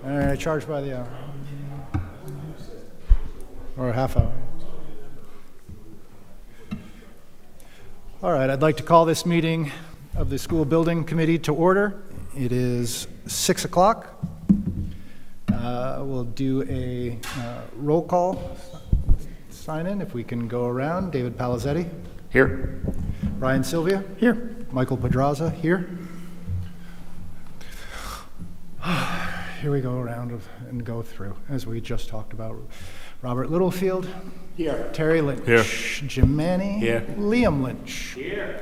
Charged by the hour. Or a half hour. All right, I'd like to call this meeting of the School Building Committee to order. It is 6 o'clock. We'll do a roll call sign-in, if we can go around. David Palazetti. Here. Ryan Sylvia. Here. Michael Pedraza. Here. Here we go around and go through, as we just talked about. Robert Littlefield. Here. Terry Lynch. Here. Jim Manny. Here. Liam Lynch. Here.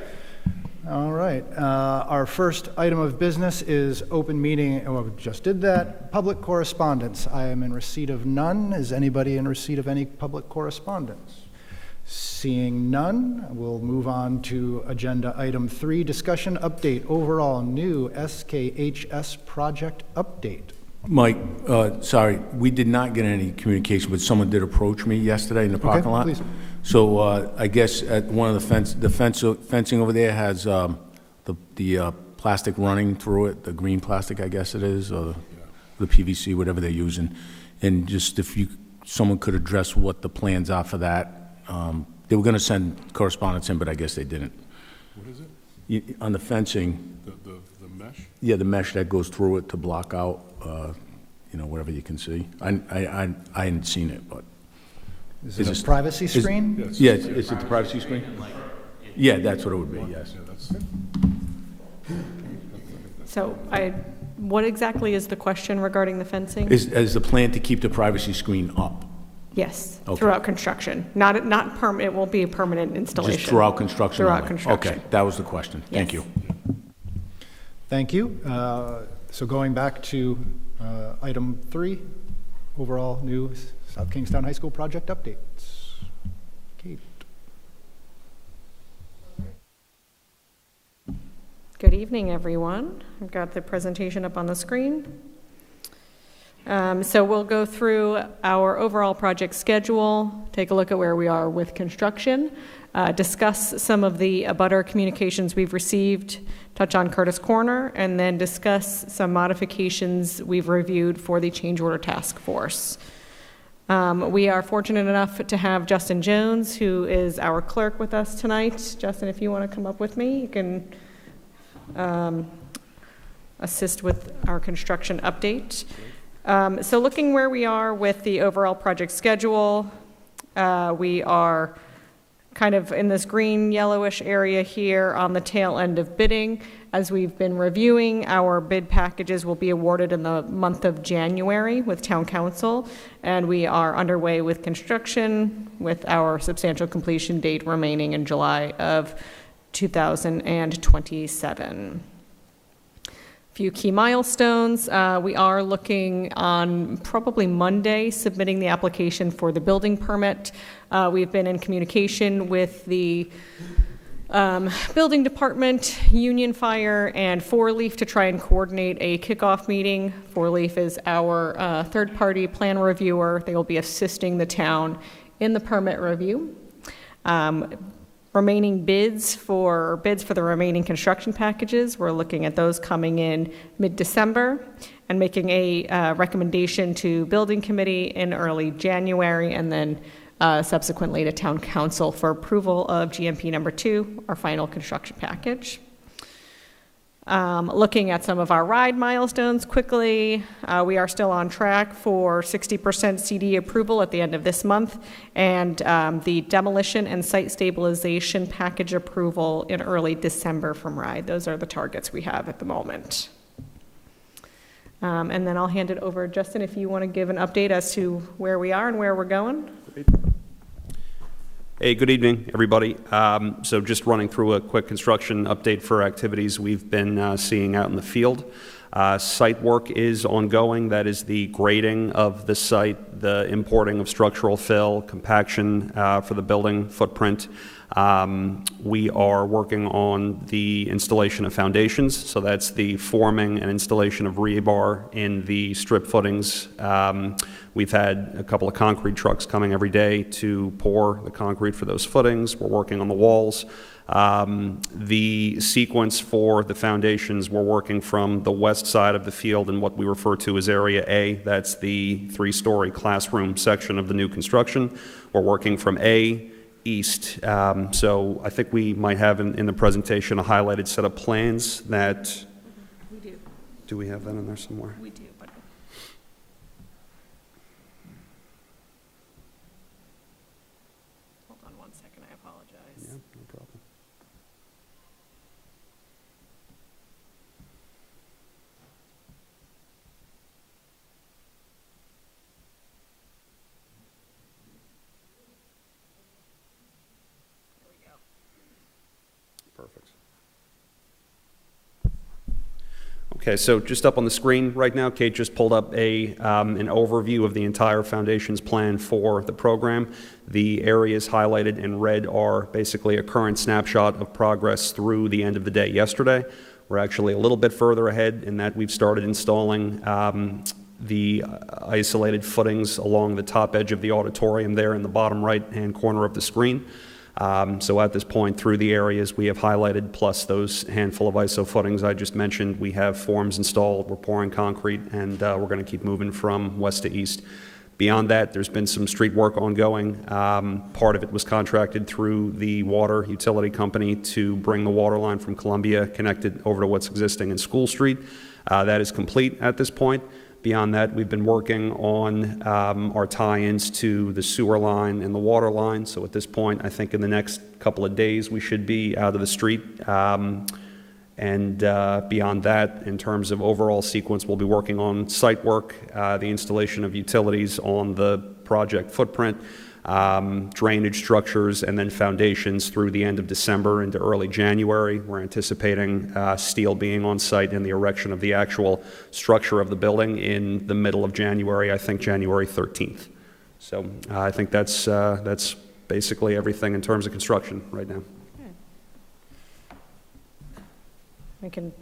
All right. Our first item of business is open meeting. Oh, we just did that. Public correspondence. I am in receipt of none. Is anybody in receipt of any public correspondence? Seeing none, we'll move on to agenda item 3, discussion update, overall new SKHS project update. Mike, sorry, we did not get any communication, but someone did approach me yesterday in the parking lot. Please. So I guess at one of the fencing over there has the plastic running through it, the green plastic, I guess it is, or the PVC, whatever they're using. And just if someone could address what the plans are for that. They were going to send correspondence in, but I guess they didn't. What is it? On the fencing. The mesh? Yeah, the mesh that goes through it to block out, whatever you can see. I hadn't seen it, but. Is it a privacy screen? Yeah, is it the privacy screen? Yeah, that's what it would be, yes. Yeah, that's. So what exactly is the question regarding the fencing? Is the plan to keep the privacy screen up? Yes, Okay. throughout construction. Not permanent, it won't be a permanent installation. Just throughout construction? Throughout only? construction. Okay, that was the question. Thank Yes. you. Thank you. So going back to item 3, overall new South Kingstown High School project updates. Kate. Good evening, everyone. I've got the presentation up on the screen. So we'll go through our overall project schedule, take a look at where we are with construction, discuss some of the abutter communications we've received, touch on Curtis Corner, and then discuss some modifications we've reviewed for the change order task force. We are fortunate enough to have Justin Jones, who is our clerk, with us tonight. Justin, if you want to come up with me, you can assist with our construction update. So looking where we are with the overall project schedule, we are kind of in this green yellowish area here on the tail end of bidding. As we've been reviewing, our bid packages will be awarded in the month of January with Town Council, and we are underway with construction with our substantial completion date remaining in July of 2027. Few key milestones. We are looking on probably Monday submitting the application for the building permit. We've been in communication with the building department, Union Fire, and Four Leaf to try and coordinate a kickoff meeting. Four Leaf is our third-party plan reviewer. They will be assisting the town in the permit review. Remaining bids for the remaining construction packages, we're looking at those coming in mid-December and making a recommendation to building committee in early January, and then subsequently to town council for approval of GMP number 2, our final construction package. Looking at some of our RIDE milestones quickly, we are still on track for 60% CD approval at the end of this month, and the demolition and site stabilization package approval in early December from RIDE. Those are the targets we have at the moment. And then I'll hand it over, Justin, if you want to give an update as to where we are and where we're going. Hey, good evening, everybody. So just running through a quick construction update for activities we've been seeing out in the field. Site work is ongoing. That is the grading of the site, the importing of structural fill, compaction for the building footprint. We are working on the installation of foundations, so that's the forming and installation of rebar in the strip footings. We've had a couple of concrete trucks coming every day to pour the concrete for those footings. We're working on the walls. The sequence for the foundations, we're working from the west side of the field in what we refer to as Area A. That's the 3-story classroom section of the new construction. We're working from A east. So I think we might have in the presentation a highlighted set of plans that... We do. Do we have that in there somewhere? We do, but... Hold on one second, I apologize. Yeah, no problem. There we go. Perfect. Okay, so just up on the screen right now, Kate just pulled up an overview of the entire foundations plan for the program. The areas highlighted in red are basically a current snapshot of progress through the end of the day yesterday. We're actually a little bit further ahead in that we've started installing the isolated footings along the top edge of the auditorium there in the bottom right-hand corner of the screen. So at this point, through the areas we have highlighted, plus those handful of ISO footings I just mentioned, we have forms installed, we're pouring concrete, and we're going to keep moving from west to east. Beyond that, there's been some street work ongoing. Part of it was contracted through the water utility company to bring the water line from Columbia connected over to what's existing in School Street. That is complete at this point. Beyond that, we've been working on our tie-ins to the sewer line and the water line. So at this point, I think in the next couple of days, we should be out of the street. And beyond that, in terms of overall sequence, we'll be working on site work, the installation of utilities on the project footprint, drainage structures, and then foundations through the end of December into early January. We're anticipating steel being on site and the erection of the actual structure of the building in the middle of January, I think January 13th. So I think that's basically everything in terms of construction right now. We can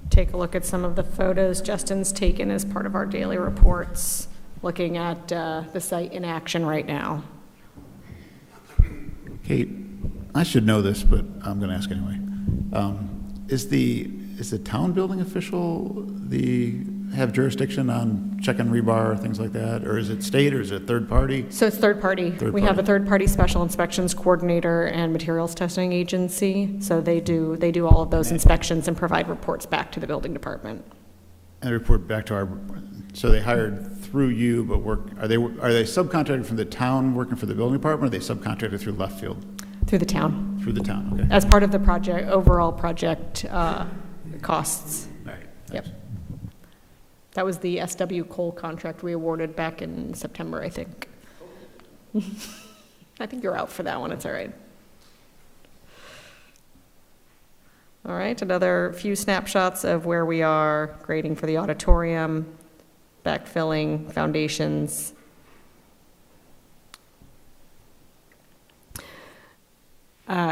take a look at some of the photos Justin's taken as part of our daily reports, looking at the site in action right now. Kate, I should know this, but I'm going to ask anyway. Is the town building official have jurisdiction on check and rebar, things like that? Or is it state, or is it third party? So it's third party. Third We have a party. third-party special inspections coordinator and materials testing agency. So they do all of those inspections and provide reports back to the building department. And report back to so they hired through you, but are they subcontracted from the town working for the building department, or are they subcontracted through left field? Through the town, Through the town, okay. as part of the project, overall project costs. All right, Yep. thanks. That was the SW Cole contract we awarded back in September, I think. I think you're out for that one, it's all right. All right, another few snapshots of where we are, grading for the auditorium, backfilling, foundations.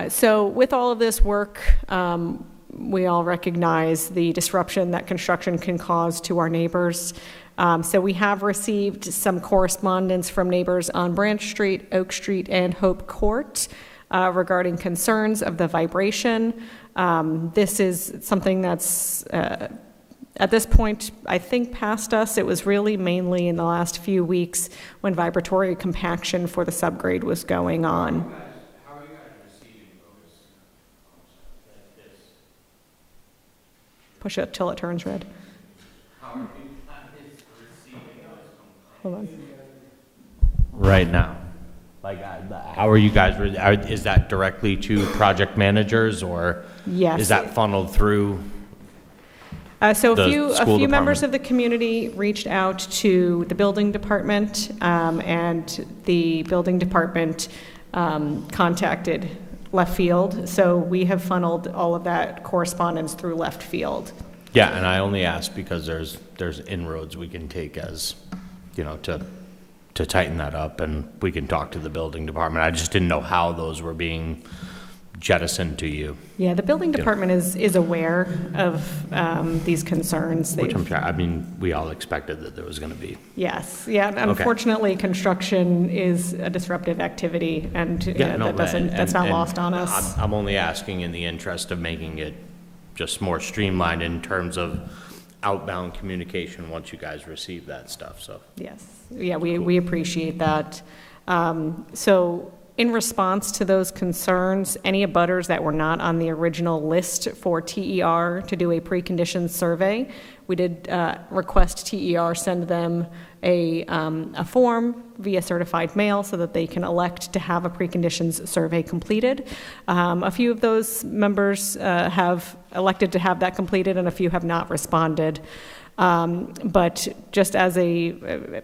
So with all of this work, we all recognize the disruption that construction can cause to our neighbors. So we have received some correspondence from neighbors on Branch Street, Oak Street, and Hope Court regarding concerns of the vibration. This is something that's, at this point, I think past us. It was really mainly in the last few weeks when vibratory compaction for the subgrade was going on. How are you guys receiving those? This? Push it till it turns red. How are you guys receiving those? Hold on. Right now? Like, how are you guys, is that directly to project managers, or Yes. is that funneled through? So The a few school members department. of the community reached out to the building department, and the building department contacted left field. So we have funneled all of that correspondence through left field. Yeah, and I only ask because there's inroads we can take as, to tighten that up, and we can talk to the building department. I just didn't know how those were being jettisoned to you, Yeah, the building department is aware of these concerns. which They've- I mean, we all expected that there was going to be. Yes, yeah, and unfortunately, construction is a disruptive activity, and that's not lost on us. I'm only asking in the interest of making it just more streamlined in terms of outbound communication once you guys receive that stuff, so. Yes, yeah, we appreciate that. So in response to those concerns, any abutters that were not on the original list for TER to do a preconditions survey, we did request TER send them a form via certified mail so that they can elect to have a preconditions survey completed. A few of those members have elected to have that completed, and a few have not responded. But just as a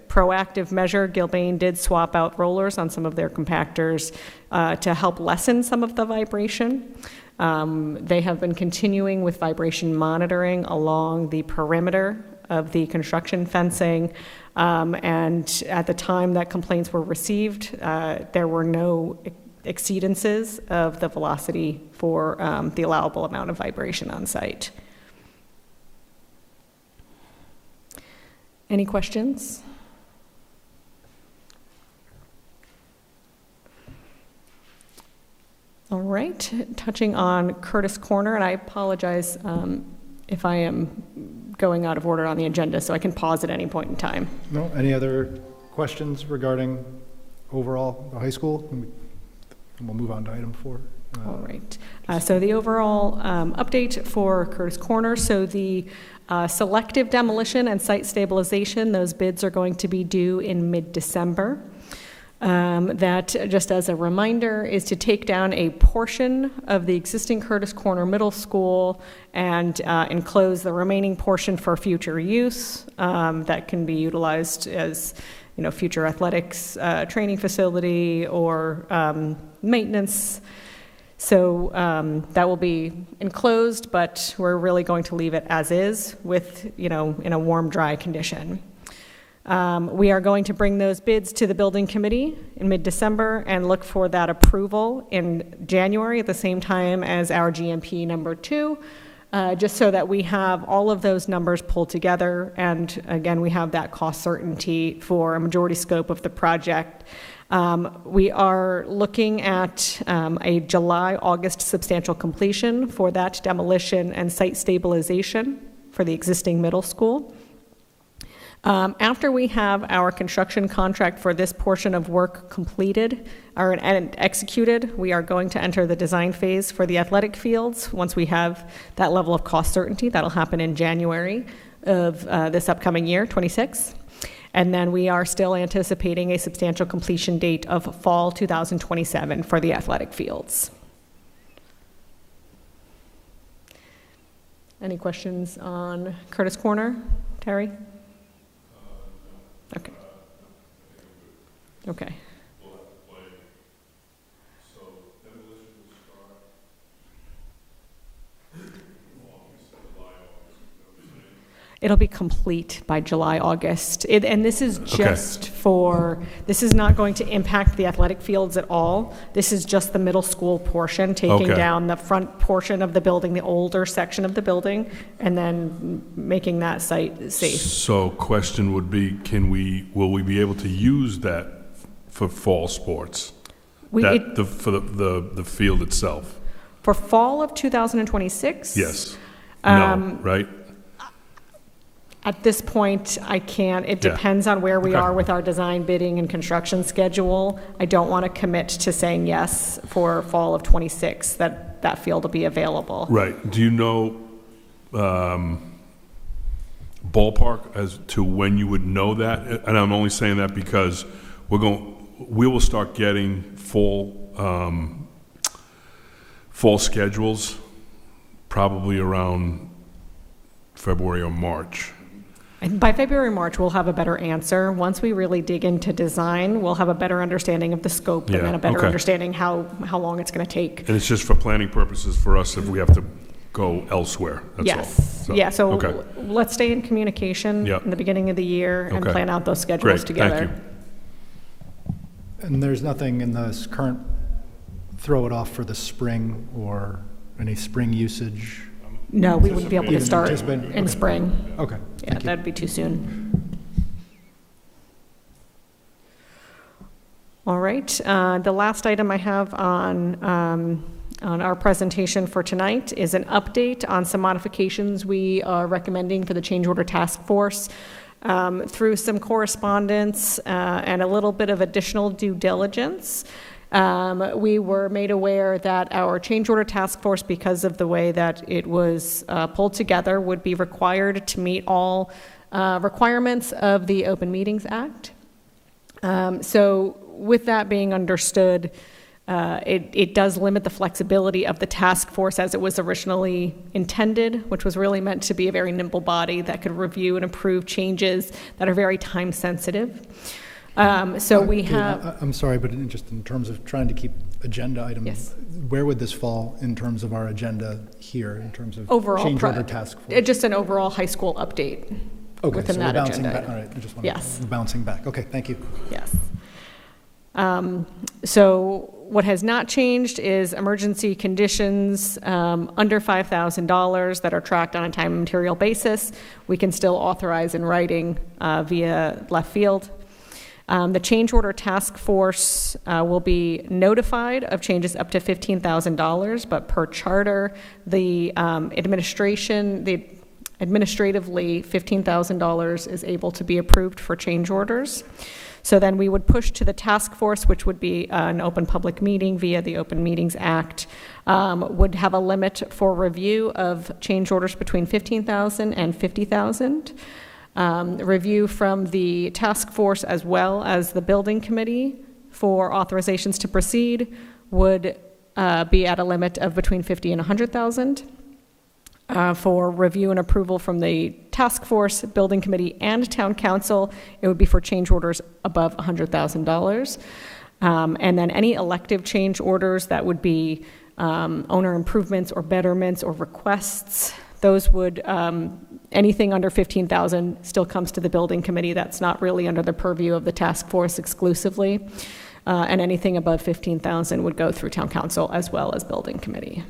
proactive measure, Gilbane did swap out rollers on some of their compactors to help lessen some of the vibration. They have been continuing with vibration monitoring along the perimeter of the construction fencing. And at the time that complaints were received, there were no exceedances of the velocity for the allowable amount of vibration on site. Any questions? All right, touching on Curtis Corner, and I apologize if I am going out of order on the agenda, so I can pause at any point in time. No, any other questions regarding overall the high school? And we'll move on to item 4. All right, so the overall update for Curtis Corner, so the selective demolition and site stabilization, those bids are going to be due in mid-December. That, just as a reminder, is to take down a portion of the existing Curtis Corner Middle School and enclose the remaining portion for future use that can be utilized as, future athletics training facility or maintenance. So that will be enclosed, but we're really going to leave it as is with, in a warm, dry condition. We are going to bring those bids to the building committee in mid-December and look for that approval in January at the same time as our GMP number 2, just so that we have all of those numbers pulled together. And again, we have that cost certainty for a majority scope of the project. We are looking at a July-August substantial completion for that demolition and site stabilization for the existing middle school. After we have our construction contract for this portion of work completed and executed, we are going to enter the design phase for the athletic fields. Once we have that level of cost certainty, that'll happen in January of this upcoming year, 26. And then we are still anticipating a substantial completion date of fall 2027 for the athletic fields. Any questions on Curtis Corner, Terry? Okay. Okay. It'll be complete by July, August. And this is just this is not going to impact the athletic fields at all. This is just the middle school portion, taking down the front portion of the building, the older section of the building, and then making that site safe. So question would be, will we be able to use that for fall sports? For the field itself? For fall of 2026? Yes. No, right? At this point, I can't. It depends on where we are with our design, bidding, and construction schedule. I don't want to commit to saying yes for fall of 26, that field will be available. Right. Do you know ballpark as to when you would know that? And I'm only saying that because we will start getting fall schedules probably around February or March. And by February, March, we'll have a better answer. Once we really dig into design, we'll have a better understanding of the scope and then a better understanding how long it's going to take. And it's just for planning purposes for us if we have to go elsewhere, that's all. So let's stay in communication in the beginning of the year and plan out those schedules together. Thank you. And there's nothing in this current throw it off for the spring or any spring usage? No, we wouldn't be able to start Anticipate- in okay. spring. Okay. Yeah, Thank you. that'd be too soon. All right, the last item I have on our presentation for tonight is an update on some modifications we are recommending for the change order task force. Through some correspondence and a little bit of additional due diligence, we were made aware that our change order task force, because of the way that it was pulled together, would be required to meet all requirements of the Open Meetings Act. So with that being understood, it does limit the flexibility of the task force as it was originally intended, which was really meant to be a very nimble body that could review and approve changes that are very time sensitive. So we have, I'm sorry, but just in terms of trying to keep agenda items, Yes. where would this fall in terms of our agenda here, in terms of overall, change order task force? just an overall high school update Okay, within so that we're bouncing agenda. back. All right, I just want Yes. to, bouncing back. Okay, thank you. Yes. So what has not changed is emergency conditions under $5,000 that are tracked on a time and material basis. We can still authorize in writing via left field. The change order task force will be notified of changes up to $15,000, but per charter, the administratively, $15,000 is able to be approved for change orders. So then we would push to the task force, which would be an open public meeting via the Open Meetings Act, would have a limit for review of change orders between $15,000 and $50,000. Review from the task force as well as the building committee for authorizations to proceed would be at a limit of between $50,000 and $100,000. For review and approval from the task force, building committee, and town council, it would be for change orders above $100,000. And then any elective change orders that would be owner improvements or betterments or requests, those would, anything under $15,000 still comes to the building committee. That's not really under the purview of the task force exclusively. And anything above $15,000 would go through town council as well as building committee.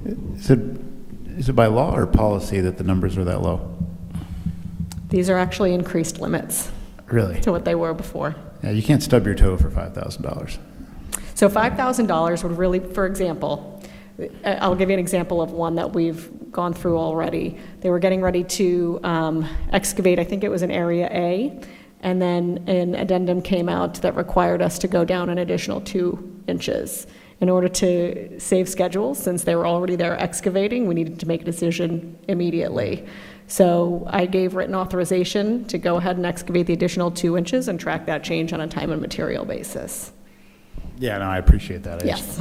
Is it by law or policy that the numbers are that low? These are actually increased limits Really? to what they were before. Yeah, you can't stub your toe for $5,000. So $5,000 would really, for example, I'll give you an example of one that we've gone through already. They were getting ready to excavate, I think it was in Area A, and then an addendum came out that required us to go down an additional 2 inches. In order to save schedule, since they were already there excavating, we needed to make a decision immediately. So I gave written authorization to go ahead and excavate the additional 2 inches and track that change on a time and material basis. Yeah, no, I appreciate that. Yes.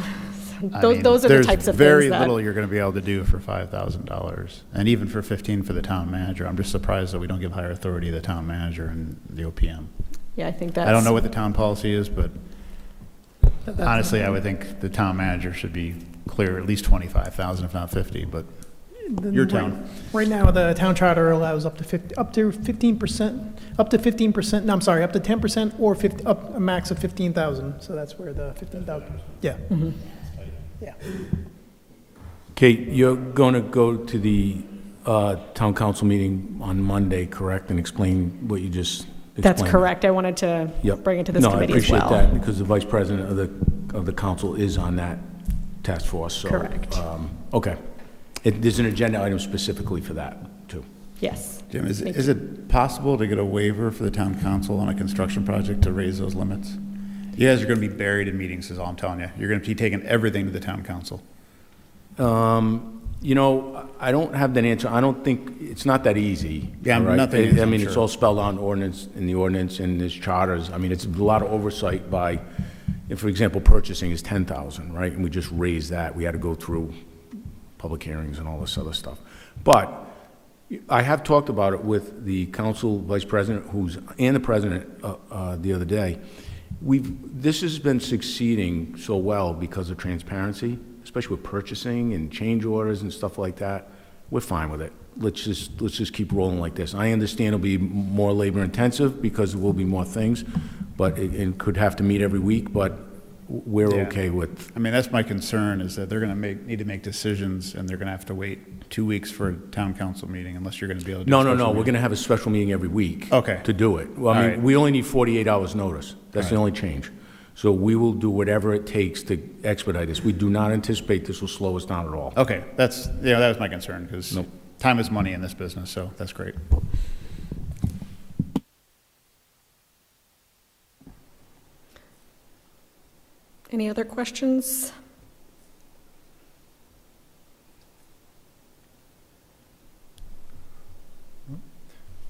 I Those, mean, those are the types of There's very things that, little you're going to be able to do for $5,000, and even for $15,000 for the town manager. I'm just surprised that we don't give higher authority to the town manager and the OPM. yeah, I think that's. I don't know what the town policy is, but honestly, I would think the town manager should be clear at least $25,000, if not $50,000, but your town. Right now, the town charter allows up to 15%, up to 15%, no, I'm sorry, up to 10% or up a max of 15,000. So that's where the 15,000, yeah. Mm-hmm. Yeah. Kate, you're going to go to the town council meeting on Monday, correct, and explain what you just explained? That's correct. I wanted to Yep. bring it to this committee as well. No, I appreciate that, because the vice president of the council is on that task force, so. Correct. Okay. There's an agenda item specifically for that, too. Yes. Jim, is Thank it possible to get a waiver for the town council on a construction project to raise those limits? You guys are going to be buried in meetings, is all I'm telling you. You're going to be taking everything to the town council. You know, I don't have that answer. I don't think, it's not that easy. Yeah, all right? nothing is, I I'm mean, it's sure. all spelled out in the ordinance, and there's charters. I mean, it's a lot of oversight by, if, for example, purchasing is 10,000, right? And we just raised that. We had to go through public hearings and all this other stuff. But I have talked about it with the council vice president and the president the other day. This has been succeeding so well because of transparency, especially with purchasing and change orders and stuff like that. We're fine with it. Let's just keep rolling like this. I understand it'll be more labor intensive because there will be more things, but it could have to meet every week, but we're Yeah. okay with. I mean, that's my concern, is that they're going to need to make decisions, and they're going to have to wait 2 weeks for a town council meeting, unless you're going to be able to do a No, special we're meeting. going to have a special meeting every week. Okay. To do it. Well, I All mean, right. we only need 48 hours' notice. That's the All only change. So we will do whatever it takes to expedite this. We do not anticipate this will slow us down at all. Okay, that was my concern, because Nope. time is money in this business, so that's great. Any other questions?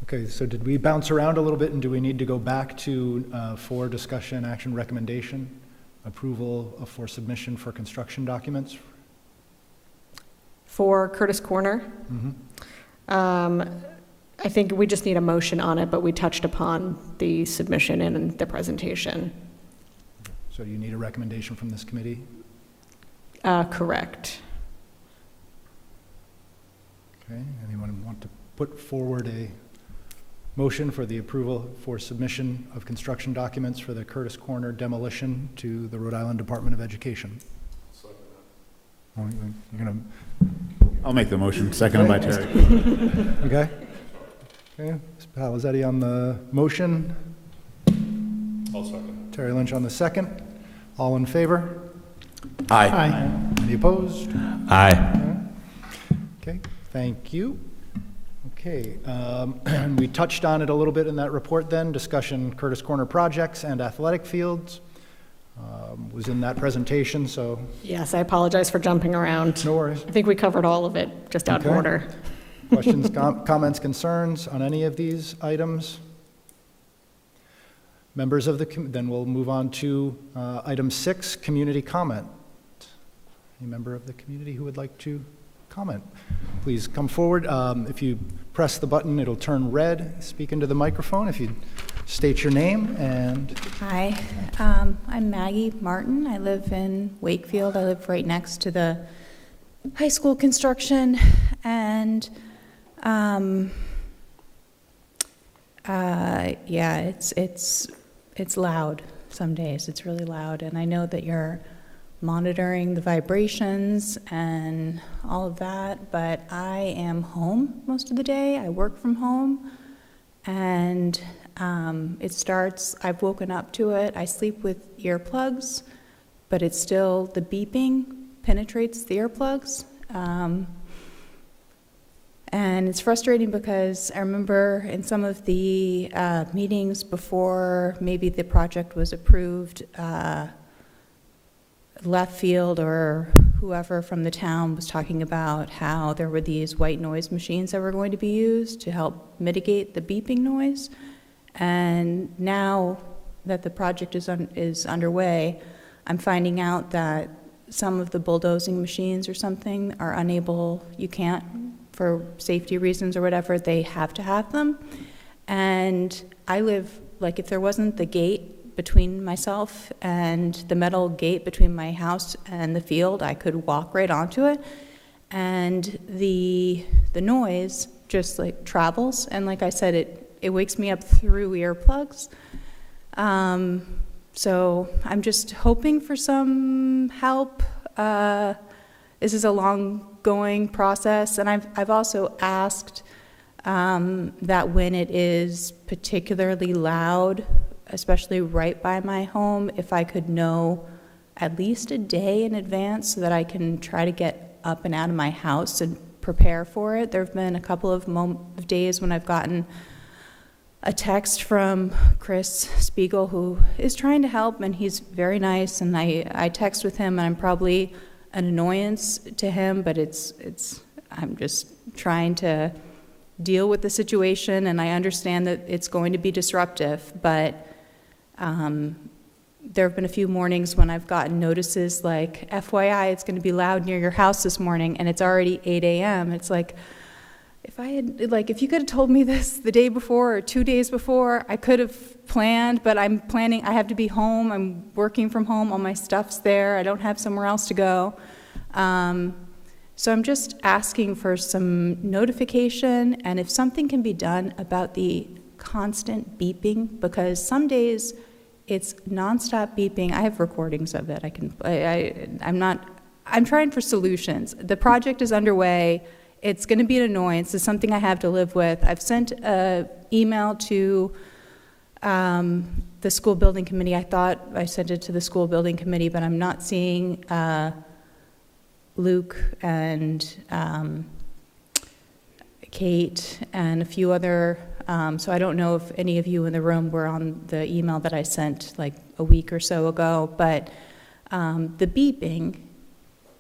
Okay, so did we bounce around a little bit, and do we need to go back to for discussion, action, recommendation, approval for submission for construction documents? For Curtis Corner, I think we just need a motion on it, but we touched upon the submission in the presentation. So do you need a recommendation from this committee? Correct. Okay, anyone want to put forward a motion for the approval for submission of construction documents for the Curtis Corner demolition to the Rhode Island Department of Education? Oh, you're gonna, I'll make the motion, seconded by Terry. okay? Okay, Ms. Palazetti on the motion, I'll second. Terry Lynch on the second. All in favor? Aye. Any opposed? Aye. Okay, thank you. Okay, we touched on it a little bit in that report then, discussion Curtis Corner projects and athletic fields. Was in that presentation, so Yes, I apologize for jumping around. no worries. I think we covered all of it, just out of Okay. order. Questions, comments, concerns on any of these items? Members of the, then we'll move on to item 6, community comment. Any member of the community who would like to comment, please come forward. If you press the button, it'll turn red. Speak into the microphone. If you state your name and, Hi, I'm Maggie Martin. I live in Wakefield. I live right next to the high school construction, and yeah, it's loud some days. It's really loud, and I know that you're monitoring the vibrations and all of that, but I am home most of the day. I work from home, and it starts, I've woken up to it. I sleep with earplugs, but it's still, the beeping penetrates the earplugs. And it's frustrating because I remember in some of the meetings before maybe the project was approved, Left Field or whoever from the town was talking about how there were these white noise machines that were going to be used to help mitigate the beeping noise. And now that the project is underway, I'm finding out that some of the bulldozing machines or something are unable, you can't, for safety reasons or whatever, they have to have them. And I live, like, if there wasn't the gate between myself and the metal gate between my house and the field, I could walk right onto it. And the noise just like travels, and like I said, it wakes me up through earplugs. So I'm just hoping for some help. This is a long-going process, and I've also asked that when it is particularly loud, especially right by my home, if I could know at least a day in advance so that I can try to get up and out of my house and prepare for it. There have been a couple of days when I've gotten a text from Chris Spiegel, who is trying to help, and he's very nice, and I text with him, and I'm probably an annoyance to him, but I'm just trying to deal with the situation, and I understand that it's going to be disruptive, but there have been a few mornings when I've gotten notices like, FYI, it's going to be loud near your house this morning, and it's already 8 a.m. It's like, if you could have told me this the day before or 2 days before, I could have planned, but I'm planning, I have to be home, I'm working from home, all my stuff's there, I don't have somewhere else to go. So I'm just asking for some notification, and if something can be done about the constant beeping, because some days it's nonstop beeping. I have recordings of it. I'm trying for solutions. The project is underway. It's going to be an annoyance. It's something I have to live with. I've sent an email to the school building committee. I thought I sent it to the school building committee, but I'm not seeing Luke and Kate and a few other, so I don't know if any of you in the room were on the email that I sent like a week or so ago, but the beeping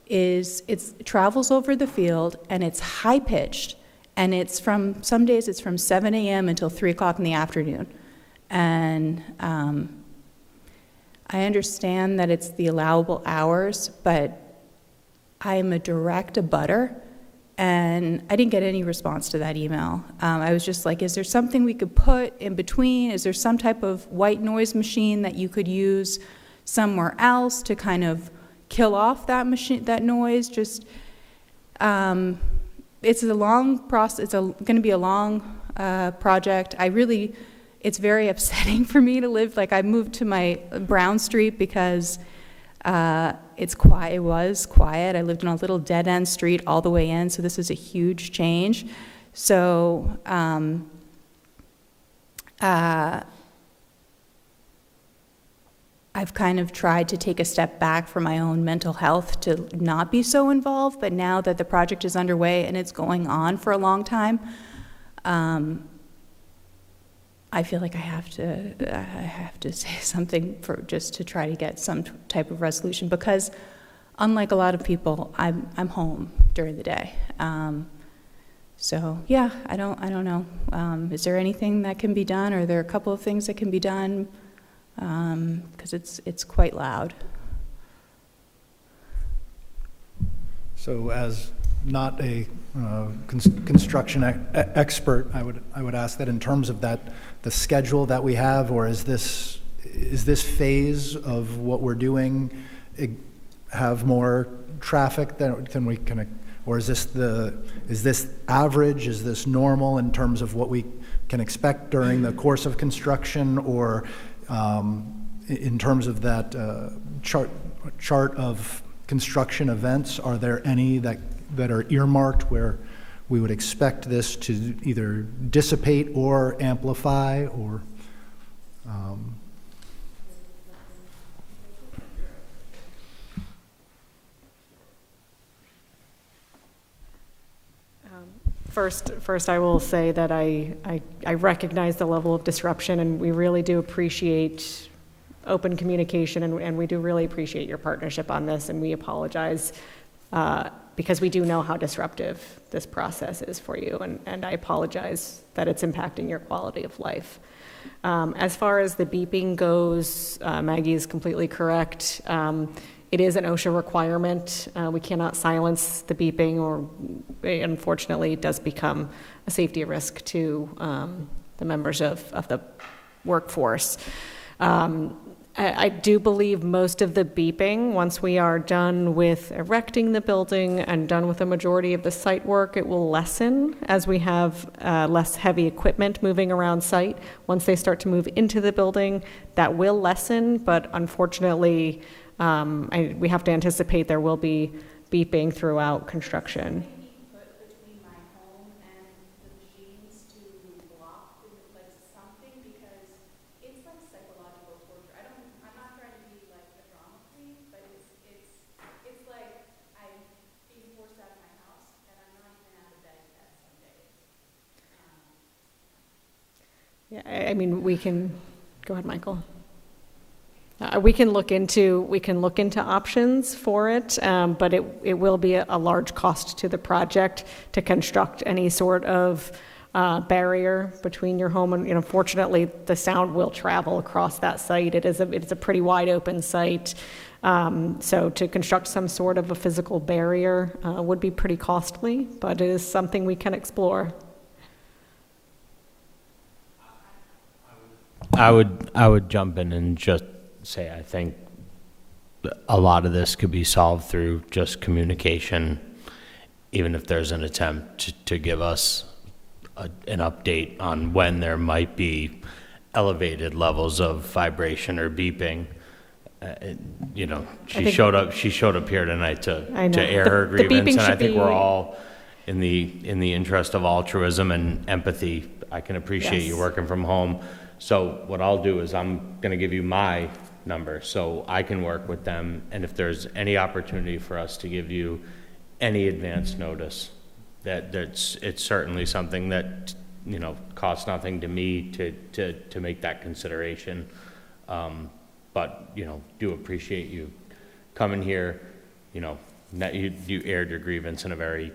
it travels over the field, and it's high-pitched, and some days it's from 7 a.m. until 3 o'clock in the afternoon. And I understand that it's the allowable hours, but I'm a direct abutter, and I didn't get any response to that email. I was just like, is there something we could put in between? Is there some type of white noise machine that you could use somewhere else to kind of kill off that noise? Just, it's a long process. It's going to be a long project. It's very upsetting for me to live. Like, I moved to my Brown Street because it's quiet. It was quiet. I lived on a little dead-end street all the way in, so this is a huge change. So I've kind of tried to take a step back for my own mental health to not be so involved, but now that the project is underway and it's going on for a long time, I feel like I have to say something just to try to get some type of resolution, because unlike a lot of people, I'm home during the day. So yeah, I don't know. Is there anything that can be done? Or are there a couple of things that can be done? Because it's quite loud. So as not a construction expert, I would ask that in terms of the schedule that we have, or is this phase of what we're doing have more traffic than we can, or is this average? Is this normal in terms of what we can expect during the course of construction, or in terms of that chart of construction events, are there any that are earmarked where we would expect this to either dissipate or amplify, or First, I will say that I recognize the level of disruption, and we really do appreciate open communication, and we do really appreciate your partnership on this, and we apologize because we do know how disruptive this process is for you, and I apologize that it's impacting your quality of life. As far as the beeping goes, Maggie is completely correct. It is an OSHA requirement. We cannot silence the beeping, or unfortunately, it does become a safety risk to the members of the workforce. I do believe most of the beeping, once we are done with erecting the building and done with the majority of the site work, it will lessen as we have less heavy equipment moving around site. Once they start to move into the building, that will lessen, but unfortunately, we have to anticipate there will be beeping throughout construction. Yeah, I mean, we can, go ahead, Michael. We can look into options for it, but it will be a large cost to the project to construct any sort of barrier between your home and, unfortunately, the sound will travel across that site. It's a pretty wide open site, so to construct some sort of a physical barrier would be pretty costly, but it is something we can explore. I would jump in and just say I think a lot of this could be solved through just communication, even if there's an attempt to give us an update on when there might be elevated levels of vibration or beeping. You know, I think- she showed up here tonight I know. to air her The beeping grievance, and I should think we're be- all in the interest of altruism and empathy. I can appreciate you Yes. working from home. So what I'll do is I'm gonna give you my number so I can work with them, and if there's any opportunity for us to give you any advance notice, it's certainly something that, you know, costs nothing to me to make that consideration. But, you know, do appreciate you coming here, you know, you aired your grievance in a very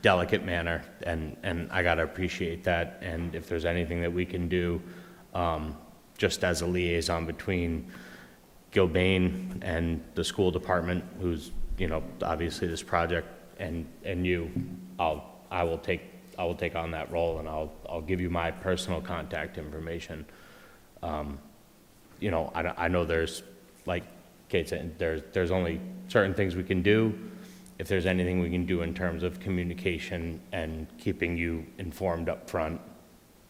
delicate manner, and I gotta appreciate that. And if there's anything that we can do, just as a liaison between Gilbane and the school department, who's, you know, obviously this project, and you, I will take on that role, and I'll give you my personal contact information. You know, I know there's, like Kate said, there's only certain things we can do. If there's anything we can do in terms of communication and keeping you informed up front,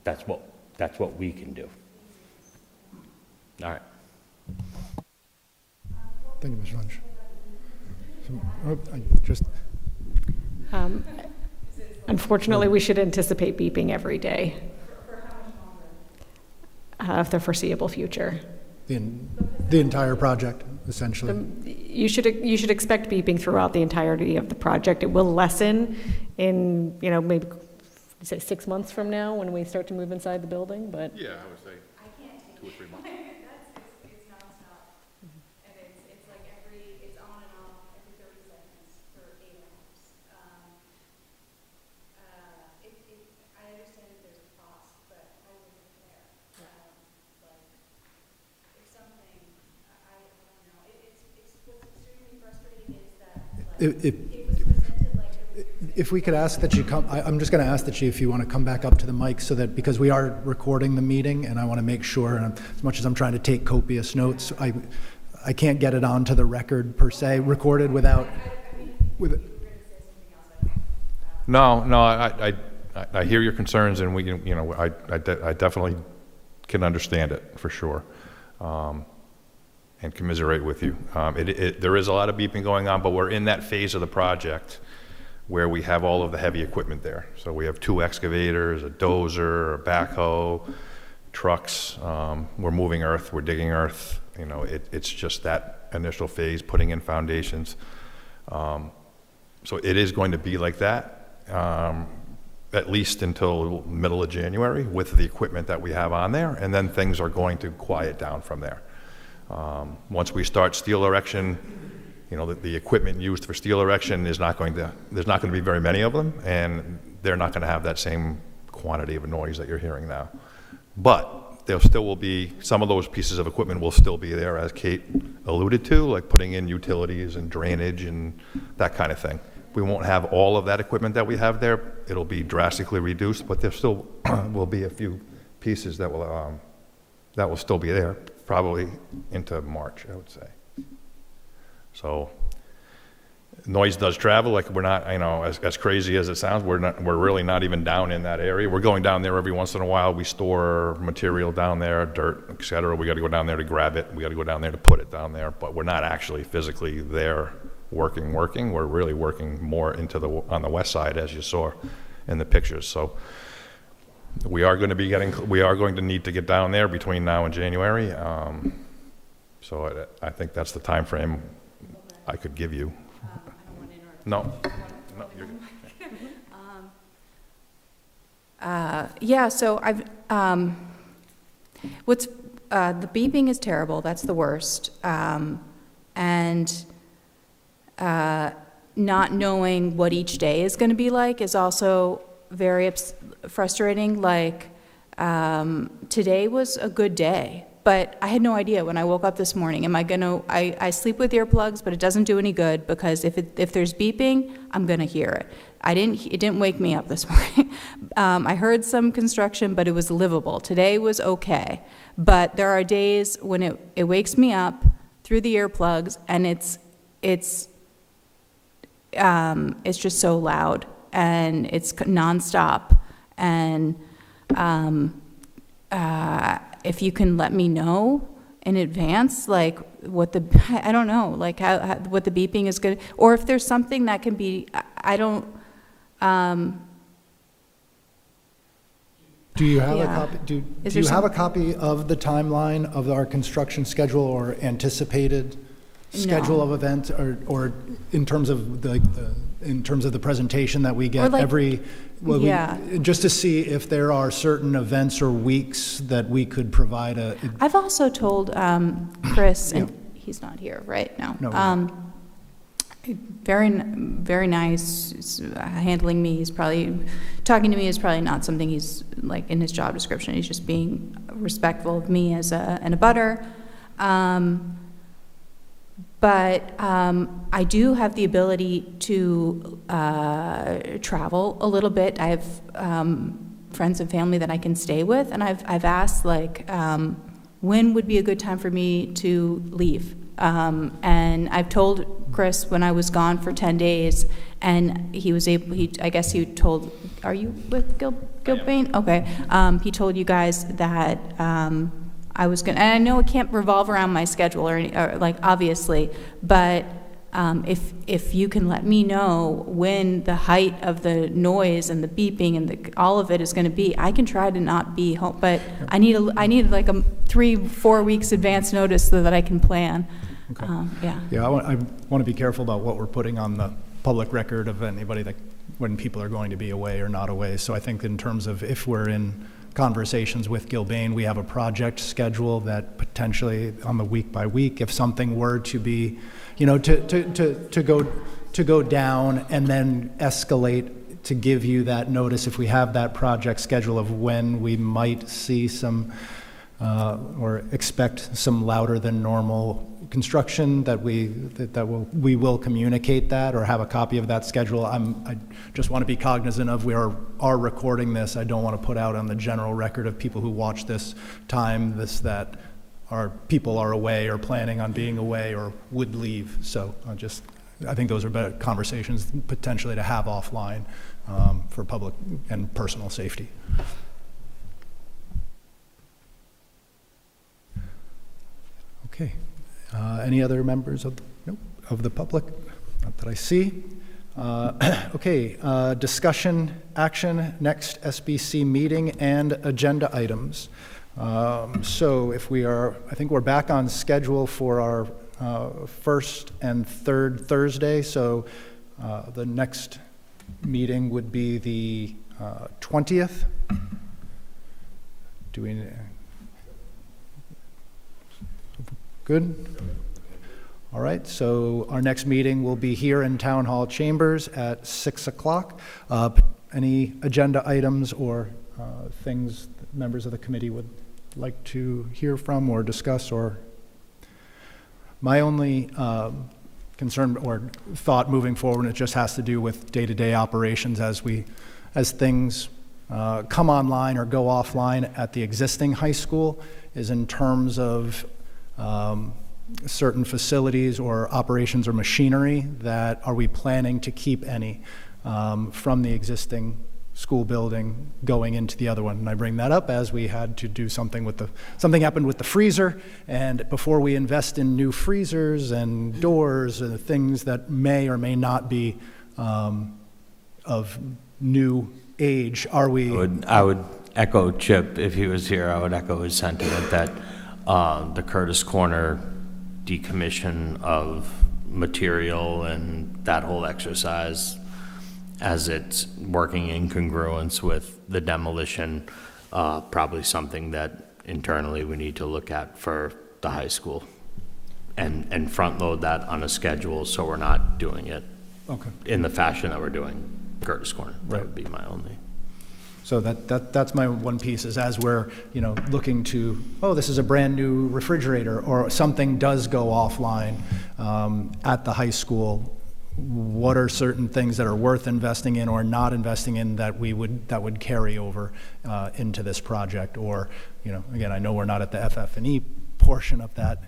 that's what we can do. All right. Thank you, Ms. Runch. Unfortunately, we should anticipate beeping every day. Of the foreseeable future. The entire project, essentially. You should expect beeping throughout the entirety of the project. It will lessen in, you know, maybe, say 6 months from now when we start to move inside the building, but. Yeah, I would say 2 or 3 months. It's nonstop, and it's like it's on and off every 30 seconds for 8 hours. I understand that there's a cost, but I wasn't there. If something, I don't know, it's what's extremely frustrating is that, If it was presented like it was. if we could ask that you come, I'm just going to ask that you, if you want to come back up to the mic so that, because we are recording the meeting and I want to make sure, and as much as I'm trying to take copious notes, I can't get it onto the record per se, recorded without, with, No, I hear your concerns, and we can, you know, I definitely can understand it for sure, and commiserate with you. There is a lot of beeping going on, but we're in that phase of the project where we have all of the heavy equipment there. So we have 2 excavators, a dozer, a backhoe, trucks. We're moving earth, we're digging earth. You know, it's just that initial phase, putting in foundations. So it is going to be like that, at least until middle of January with the equipment that we have on there, and then things are going to quiet down from there. Once we start steel erection, you know, the equipment used for steel erection there's not going to be very many of them, and they're not going to have that same quantity of noise that you're hearing now. But there still will be, some of those pieces of equipment will still be there, as Kate alluded to, like putting in utilities and drainage and that kind of thing. We won't have all of that equipment that we have there. It'll be drastically reduced, but there still will be a few pieces that will still be there, probably into March, I would say. So noise does travel. Like, we're not, you know, as crazy as it sounds, we're really not even down in that area. We're going down there every once in a while. We store material down there, dirt, et cetera. We got to go down there to grab it. We got to go down there to put it down there, but we're not actually physically there working. We're really working more on the west side, as you saw in the pictures. So we are going to need to get down there between now and January. So I think that's the time frame I could give you. I don't want to interrupt. No, you're good. Yeah, so I've, the beeping is terrible, that's the worst. And not knowing what each day is going to be like is also very frustrating. Like, today was a good day, but I had no idea when I woke up this morning. Am I going to, I sleep with earplugs, but it doesn't do any good, because if there's beeping, I'm going to hear it. It didn't wake me up this morning. I heard some construction, but it was livable. Today was okay. But there are days when it wakes me up through the earplugs, and it's just so loud, and it's nonstop, and if you can let me know in advance, like what the, I don't know, like how what the beeping is good, or if there's something that can be, I don't, Do you have a Yeah. copy, do Is you there have a copy of the timeline of our construction schedule or anticipated schedule No. of events, or in terms of in terms of the presentation that we Or get like- every, well, Yeah. just to see if there are certain events or weeks that we could provide a, I've also told Chris, and he's not here right now. No. Very nice, handling me. He's probably, talking to me is probably not something he's, like, in his job description. He's just being respectful of me as an abutter. But I do have the ability to travel a little bit. I have friends and family that I can stay with, and I've asked, like, when would be a good time for me to leave? And I've told Chris when I was gone for 10 days, and he was able, I guess he told, are you with Gilbane? Okay. He told you guys that I was going to, and I know it can't revolve around my schedule or like, obviously, but if you can let me know when the height of the noise and the beeping and all of it is going to be, I can try to not be home, but I need like a 3-4 weeks advance notice so that I can plan. Okay. Yeah. Yeah, I want to be careful about what we're putting on the public record of anybody that, when people are going to be away or not away. So I think in terms of if we're in conversations with Gilbane, we have a project schedule that potentially on the week by week, if something were to be, to go down and then escalate, to give you that notice if we have that project schedule of when we might see some or expect some louder than normal construction, that we will communicate that or have a copy of that schedule. I just want to be cognizant of, we are recording this. I don't want to put out on the general record of people who watch this time that our people are away or planning on being away or would leave. So I think those are better conversations potentially to have offline for public and personal safety. Okay. Any other members of the public? Not that I see. Okay, discussion, action, next SBC meeting and agenda items. So if I think we're back on schedule for our first and third Thursday. So the next meeting would be the 20th. Do we? Good? All right, so our next meeting will be here in Town Hall Chambers at 6 o'clock. Any agenda items or things that members of the committee would like to hear from or discuss? Or my only concern or thought moving forward, and it just has to do with day-to-day operations as things come online or go offline at the existing high school, is in terms of certain facilities or operations or machinery that are we planning to keep any from the existing school building going into the other one. And I bring that up as we had to do something something happened with the freezer, and before we invest in new freezers and doors and things that may or may not be of new age, are we? I would echo Chip, if he was here, I would echo his sentiment that the Curtis Corner decommission of material and that whole exercise, as it's working in congruence with the demolition, probably something that internally we need to look at for the high school and front load that on a schedule so we're not doing it in the fashion that we're doing Curtis Corner. That would be my only. So that's my one piece, is as we're, looking to, this is a brand new refrigerator, or something does go offline at the high school, what are certain things that are worth investing in or not investing in that would carry over into this project? Or, again, I know we're not at the FF&E portion of that.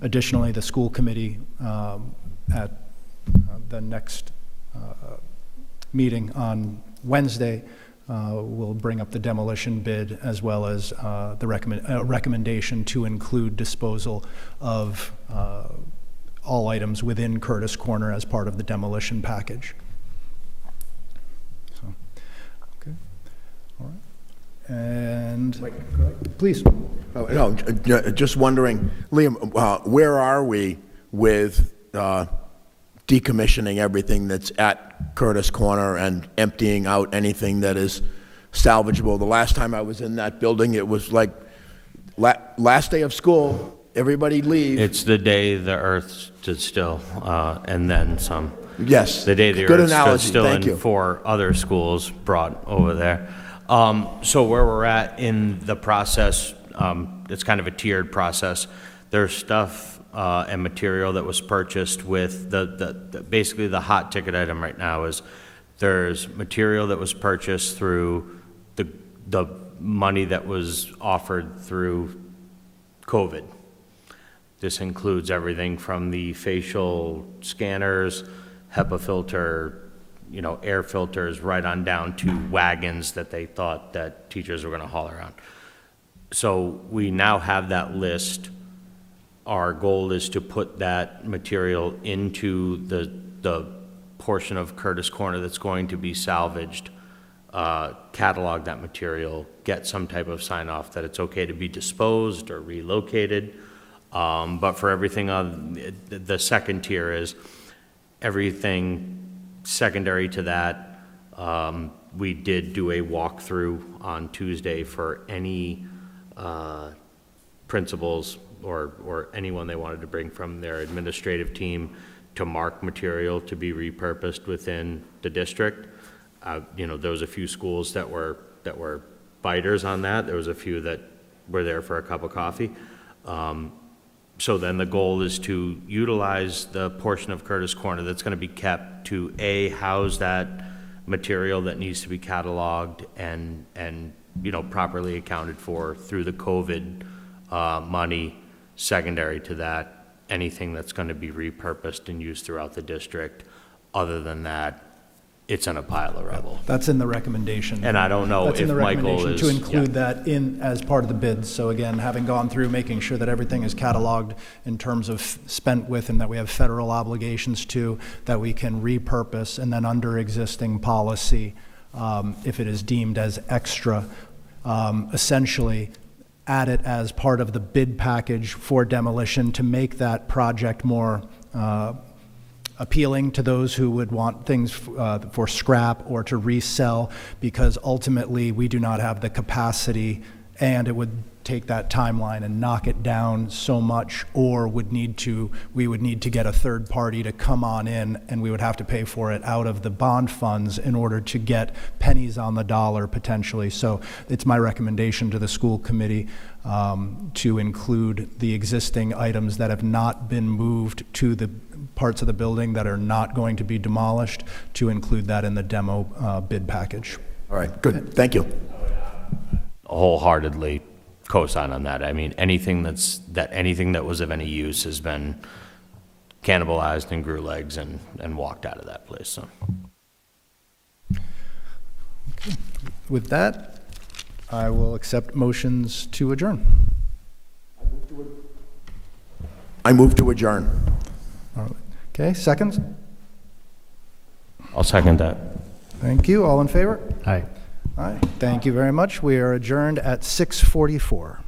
Additionally, the school committee at the next meeting on Wednesday we'll bring up the demolition bid as well as the recommendation to include disposal of all items within Curtis Corner as part of the demolition package. So, okay, all right. And, please. Oh, no, just wondering, Liam, where are we with decommissioning everything that's at Curtis Corner and emptying out anything that is salvageable? The last time I was in that building, it was like last day of school, everybody leave. It's the day the earth stood still, and then some. Yes. The day the Good earth analogy. stood still Thank and you. 4 other schools brought over there. So where we're at in the process, it's kind of a tiered process. There's stuff and material that was purchased with basically the hot ticket item right now is there's material that was purchased through the money that was offered through COVID. This includes everything from the facial scanners, HEPA filter, air filters, right on down to wagons that they thought that teachers were going to haul around. So we now have that list. Our goal is to put that material into the portion of Curtis Corner that's going to be salvaged, catalog that material, get some type of sign off that it's okay to be disposed or relocated. But for everything on the second tier is everything secondary to that. We did do a walkthrough on Tuesday for any principals or anyone they wanted to bring from their administrative team to mark material to be repurposed within the district. There was a few schools that were biters on that. There was a few that were there for a cup of coffee. So then the goal is to utilize the portion of Curtis Corner that's going to be kept to house that material that needs to be cataloged and properly accounted for through the COVID money. Secondary to that, anything that's going to be repurposed and used throughout the district. Other than that, it's in a pile of rubble. That's in the recommendation. And I don't know That's in if the Michael recommendation is... to include that in as part of the bids. So again, having gone through, making sure that everything is cataloged in terms of spent with and that we have federal obligations to, that we can repurpose, and then under existing policy, if it is deemed as extra, essentially add it as part of the bid package for demolition to make that project more appealing to those who would want things for scrap or to resell, because ultimately we do not have the capacity, and it would take that timeline and knock it down so much, or we would need to get a third party to come on in, and we would have to pay for it out of the bond funds in order to get pennies on the dollar potentially. So it's my recommendation to the school committee to include the existing items that have not been moved to the parts of the building that are not going to be demolished, to include that in the demo bid package. All right, good, thank you. Wholeheartedly co-sign on that. I mean, anything that was of any use has been cannibalized and grew legs and walked out of that place. So, okay. With that, I will accept motions to adjourn. I move to adjourn. All right. Okay, seconds? I'll second that. Thank you. All in favor? Aye. Aye. Thank you very much. We are adjourned at 6:44.